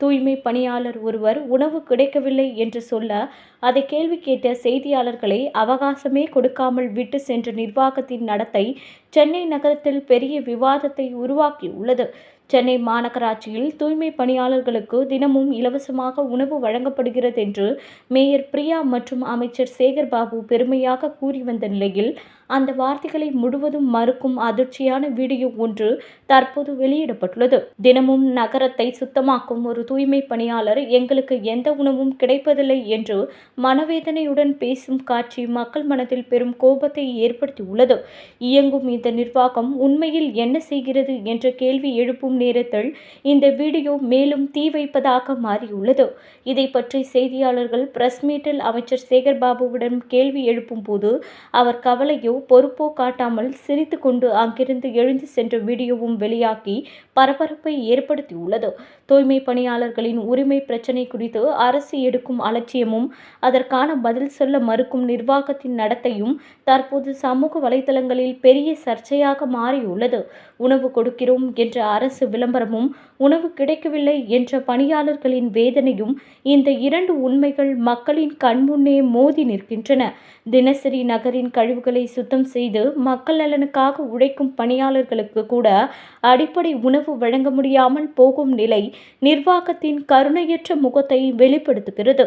தூய்மை பணியாளர் ஒருவர் உணவு கிடைக்கவில்லை என்று சொல்ல, அதை கேள்வி கேட்ட செய்தியாளர்களை அவகாசமே கொடுக்காமல் விட்டு சென்ற நிர்வாகத்தின் நடத்தை சென்னை நகரத்தில் பெரிய விவாதத்தை உருவாக்கியுள்ளது. சென்னை மாநகராட்சியில் தூய்மை பணியாளர்களுக்கு தினமும் இலவசமாக உணவு வழங்கப்படுகிறது என்று மேயர் பிரியா மற்றும் அமைச்சர் சேகர்பாபு பெருமையாக கூறி வந்த நிலையில், அந்த வார்த்தைகளை முழுவதும் மறுக்கும் அதிர்ச்சியான வீடியோ ஒன்று தற்போது வெளியிடப்பட்டுள்ளது. தினமும் நகரத்தை சுத்தமாக்கும் ஒரு தூய்மை பணியாளர் எங்களுக்கு எந்த உணவும் கிடைப்பதில்லை என்று மனவேதனையுடன் பேசும் காட்சி மக்கள் மனதில் பெரும் கோபத்தை ஏற்படுத்தியுள்ளது. இயங்கும் இந்த நிர்வாகம் உண்மையில் என்ன செய்கிறது என்ற கேள்வி எழுப்பும் நேரத்தில் இந்த வீடியோ மேலும் தீ வைப்பதாக மாறியுள்ளது. இதை பற்றி செய்தியாளர்கள் பிரஸ் மீட்டில் அமைச்சர் சேகர்பாபுவிடம் கேள்வி எழுப்பும் போது அவர் கவலையோ பொறுப்போ காட்டாமல் சிரித்துக் கொண்டு அங்கிருந்து எழுந்து சென்ற வீடியோவும் வெளியாகி பரபரப்பை ஏற்படுத்தியுள்ளது. தூய்மை பணியாளர்களின் உரிமை பிரச்சினை குறித்து அரசு எடுக்கும் அலட்சியமும் அதற்கான பதில் சொல்ல மறுக்கும் நிர்வாகத்தின் நடத்தையும் தற்போது சமூக வலைதளங்களில் பெரிய சர்ச்சையாக மாறியுள்ளது. உணவு கொடுக்கிறோம் என்ற அரசு விளம்பரமும் உணவு கிடைக்கவில்லை என்ற பணியாளர்களின் வேதனையும் இந்த இரண்டு உண்மைகள் மக்களின் கண்முன்னே மோதி நிற்கின்றன. தினசரி நகரின் கழிவுகளை சுத்தம் செய்து மக்கள் நலனுக்காக உழைக்கும் பணியாளர்களுக்கு கூட அடிப்படை உணவு வழங்க முடியாமல் போகும் நிலை நிர்வாகத்தின் கருணையற்ற முகத்தை வெளிப்படுத்துகிறது.